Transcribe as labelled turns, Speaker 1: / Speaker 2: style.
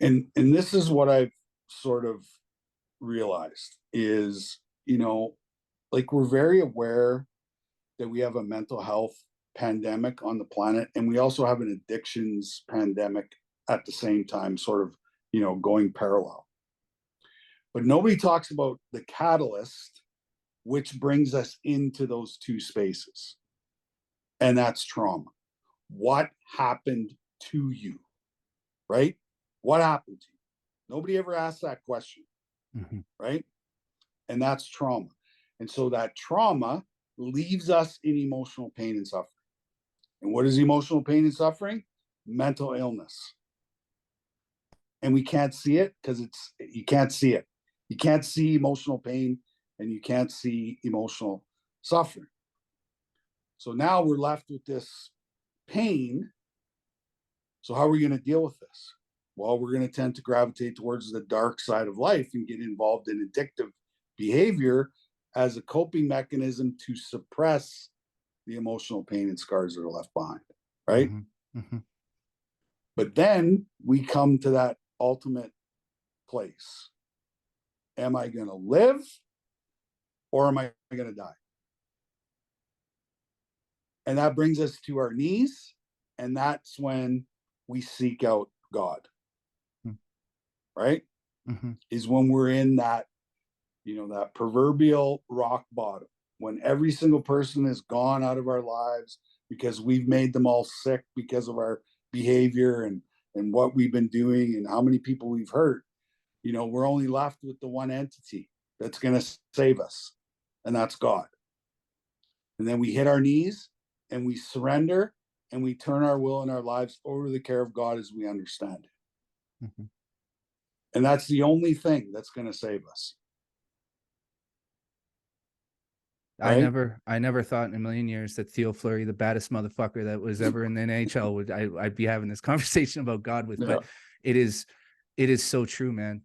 Speaker 1: And this is what I've sort of realized is, like we're very aware that we have a mental health pandemic on the planet, and we also have an addictions pandemic at the same time, sort of, going parallel. But nobody talks about the catalyst, which brings us into those two spaces. And that's trauma. What happened to you, right? What happened to you? Nobody ever asked that question, right? And that's trauma. And so that trauma leaves us in emotional pain and suffering. And what is emotional pain and suffering? Mental illness. And we can't see it because you can't see it. You can't see emotional pain and you can't see emotional suffering. So now we're left with this pain. So how are we going to deal with this? Well, we're going to tend to gravitate towards the dark side of life and get involved in addictive behavior as a coping mechanism to suppress the emotional pain and scars that are left behind, right? But then we come to that ultimate place. Am I going to live or am I going to die? And that brings us to our knees. And that's when we seek out God, right? Is when we're in that, that proverbial rock bottom, when every single person is gone out of our lives because we've made them all sick because of our behavior and what we've been doing and how many people we've hurt. We're only left with the one entity that's going to save us, and that's God. And then we hit our knees and we surrender and we turn our will and our lives over to the care of God as we understand it. And that's the only thing that's going to save us.
Speaker 2: Right? I never thought in a million years that Theo Fleury, the baddest motherfucker that was ever in the NHL, I'd be having this conversation about God with. But it is so true, man.